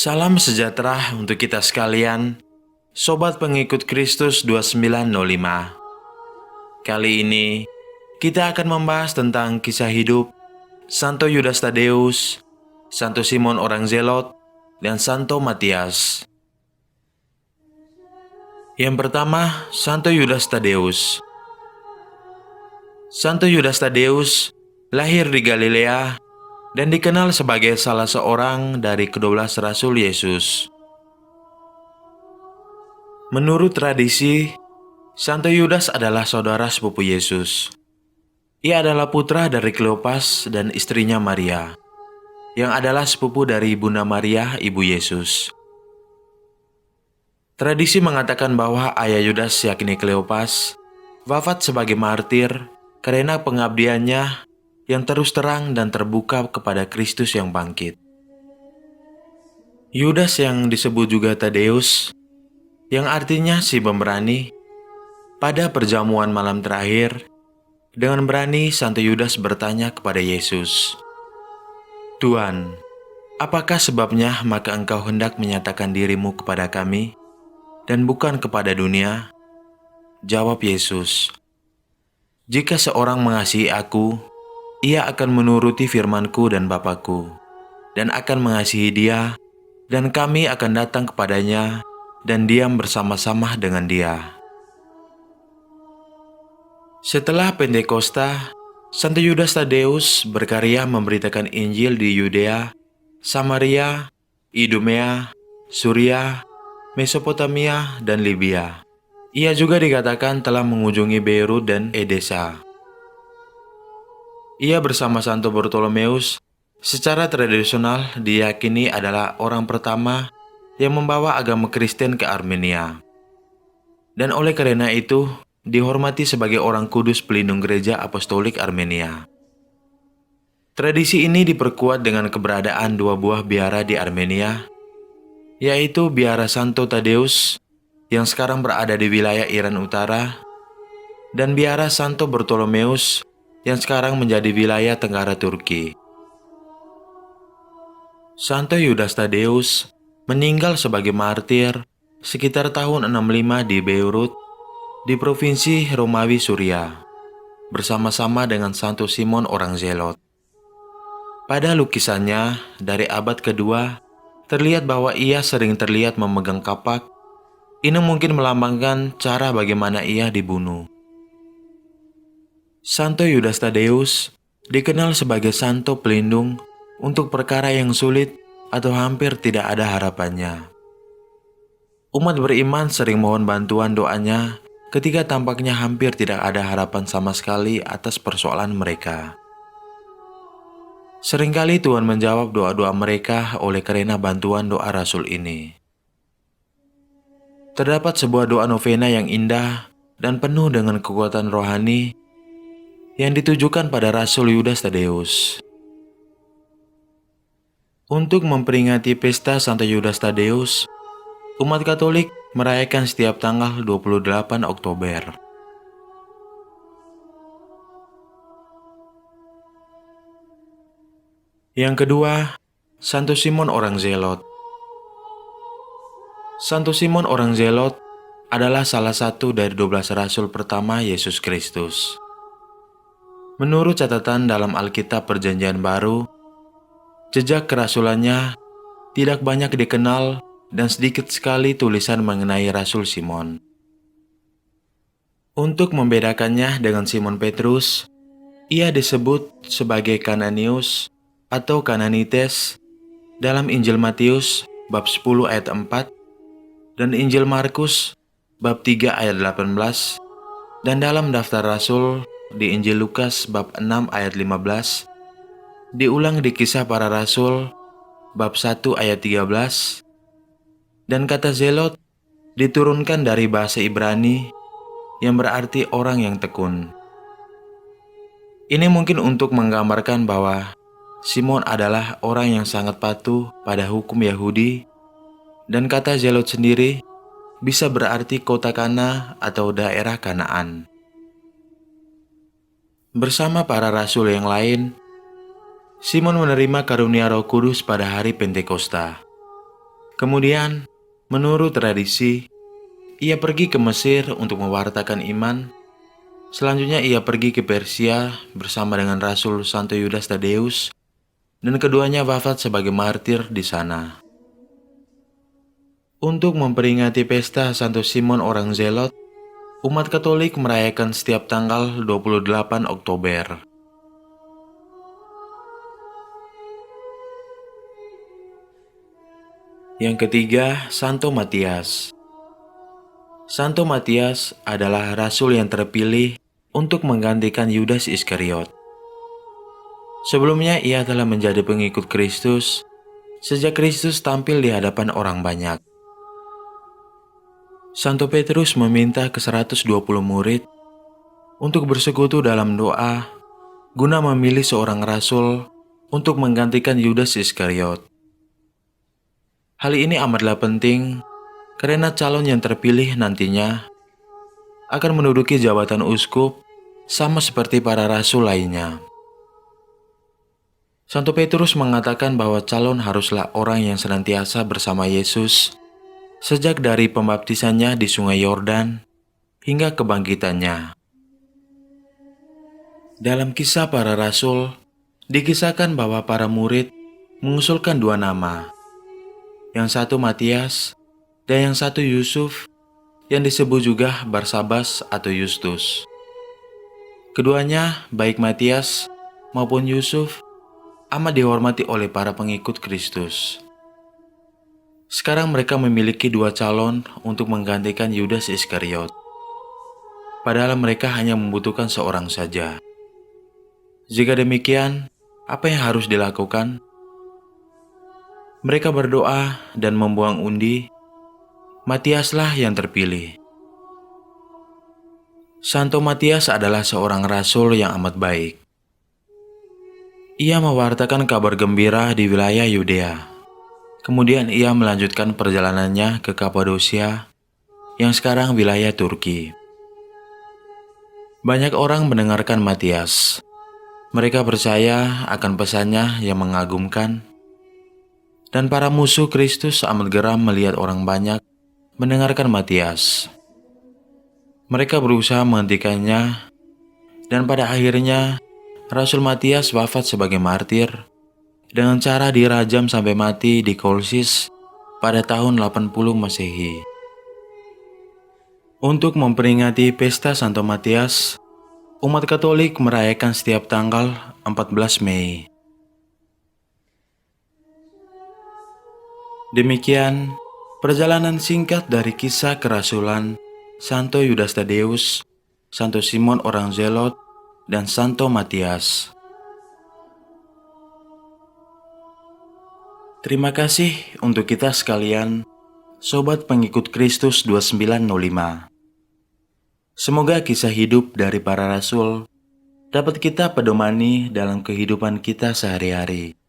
Salam sejahtera untuk kita sekalian, Sobat Pengikut Kristus 2905. Kali ini, kita akan membahas tentang kisah hidup Santo Yudas Tadeus, Santo Simon orang Zelot, dan Santo Matias. Yang pertama, Santo Yudas Tadeus. Santo Yudas Tadeus lahir di Galilea dan dikenal sebagai salah seorang dari ke-12 Rasul Yesus. Menurut tradisi, Santo Yudas adalah saudara sepupu Yesus. Ia adalah putra dari Kleopas dan istrinya Maria, yang adalah sepupu dari Bunda Maria, ibu Yesus. Tradisi mengatakan bahwa ayah Yudas, yakni Kleopas, wafat sebagai martir karena pengabdiannya yang terus terang dan terbuka kepada Kristus yang bangkit. Yudas yang disebut juga Tadeus, yang artinya si pemberani, pada perjamuan malam terakhir, dengan berani Santo Yudas bertanya kepada Yesus, "Tuhan, apakah sebabnya maka engkau hendak menyatakan dirimu kepada kami, dan bukan kepada dunia?" Jawab Yesus, "Jika seorang mengasihi aku, ia akan menuruti firman-Ku dan Bapa-Ku, dan akan mengasihi dia, dan kami akan datang kepadanya, dan diam bersama-sama dengan dia." Setelah Pentakosta, Santo Yudas Tadeus berkarya memberitakan Injil di Yudea, Samaria, Idumea, Suria, Mesopotamia, dan Libya. Ia juga dikatakan telah mengunjungi Beirut dan Edessa. Ia bersama Santo Bartolomeus secara tradisional diyakini adalah orang pertama yang membawa agama Kristen ke Armenia. Dan oleh karena itu, dihormati sebagai orang kudus pelindung gereja apostolik Armenia. Tradisi ini diperkuat dengan keberadaan dua buah biara di Armenia, yaitu biara Santo Tadeus yang sekarang berada di wilayah Iran Utara, dan biara Santo Bartolomeus yang sekarang menjadi wilayah Tenggara Turki. Santo Yudas Tadeus meninggal sebagai martir sekitar tahun 65 di Beirut, di provinsi Romawi Suria, bersama-sama dengan Santo Simon orang Zelot. Pada lukisannya dari abad kedua, terlihat bahwa ia sering terlihat memegang kapak. Ini mungkin melambangkan cara bagaimana ia dibunuh. Santo Yudas Tadeus dikenal sebagai santo pelindung untuk perkara yang sulit atau hampir tidak ada harapannya. Umat beriman sering mohon bantuan doanya ketika tampaknya hampir tidak ada harapan sama sekali atas persoalan mereka. Seringkali Tuhan menjawab doa-doa mereka oleh karena bantuan doa Rasul ini. Terdapat sebuah doa novena yang indah dan penuh dengan kekuatan rohani yang ditujukan pada Rasul Yudas Tadeus. Untuk memperingati pesta Santo Yudas Tadeus, umat Katolik merayakan setiap tanggal 28 Oktober. Yang kedua, Santo Simon orang Zelot. Santo Simon orang Zelot adalah salah satu dari 12 rasul pertama Yesus Kristus. Menurut catatan dalam Alkitab Perjanjian Baru, jejak kerasulannya tidak banyak dikenal dan sedikit sekali tulisan mengenai Rasul Simon. Untuk membedakannya dengan Simon Petrus, ia disebut sebagai Kananius atau Kananites dalam Injil Matius bab 10 ayat 4 dan Injil Markus bab 3 ayat 18, dan dalam daftar Rasul di Injil Lukas bab 6 ayat 15, diulang di Kisah Para Rasul bab 1 ayat 13, dan kata Zelot diturunkan dari bahasa Ibrani yang berarti orang yang tekun. Ini mungkin untuk menggambarkan bahwa Simon adalah orang yang sangat patuh pada hukum Yahudi, dan kata Zelot sendiri bisa berarti kota Kana atau daerah Kanaan. Bersama para rasul yang lain, Simon menerima karunia Roh Kudus pada hari Pentakosta. Kemudian, menurut tradisi, ia pergi ke Mesir untuk mewartakan iman. Selanjutnya ia pergi ke Persia bersama dengan Rasul Santo Yudas Tadeus, dan keduanya wafat sebagai martir di sana. Untuk memperingati pesta Santo Simon orang Zelot, umat Katolik merayakan setiap tanggal 28 Oktober. Yang ketiga, Santo Matias. Santo Matias adalah rasul yang terpilih untuk menggantikan Yudas Iskariot. Sebelumnya ia telah menjadi pengikut Kristus sejak Kristus tampil di hadapan orang banyak. Santo Petrus meminta ke 120 murid untuk bersekutu dalam doa guna memilih seorang rasul untuk menggantikan Yudas Iskariot. Hal ini amatlah penting karena calon yang terpilih nantinya akan menduduki jabatan uskup sama seperti para rasul lainnya. Santo Petrus mengatakan bahwa calon haruslah orang yang senantiasa bersama Yesus sejak dari pembaptisannya di Sungai Yordan hingga kebangkitannya. Dalam kisah para rasul, dikisahkan bahwa para murid mengusulkan dua nama, yang satu Matias dan yang satu Yusuf, yang disebut juga Barsabas atau Justus. Keduanya, baik Matias maupun Yusuf, amat dihormati oleh para pengikut Kristus. Sekarang mereka memiliki dua calon untuk menggantikan Yudas Iskariot. Padahal mereka hanya membutuhkan seorang saja. Jika demikian, apa yang harus dilakukan? Mereka berdoa dan membuang undi. Matiaslah yang terpilih. Santo Matias adalah seorang rasul yang amat baik. Ia mewartakan kabar gembira di wilayah Yudea. Kemudian ia melanjutkan perjalanannya ke Kapadosia, yang sekarang wilayah Turki. Banyak orang mendengarkan Matias. Mereka percaya akan pesannya yang mengagumkan. Dan para musuh Kristus amat geram melihat orang banyak mendengarkan Matias. Mereka berusaha menghentikannya, dan pada akhirnya Rasul Matias wafat sebagai martir dengan cara dirajam sampai mati di Kolsis pada tahun 80 Masehi. Untuk memperingati pesta Santo Matias, umat Katolik merayakan setiap tanggal 14 Mei. Demikian perjalanan singkat dari kisah kerasulan Santo Yudas Tadeus, Santo Simon orang Zelot, dan Santo Matias. Terima kasih untuk kita sekalian, Sobat Pengikut Kristus 2905. Semoga kisah hidup dari para rasul dapat kita pedomani dalam kehidupan kita sehari-hari.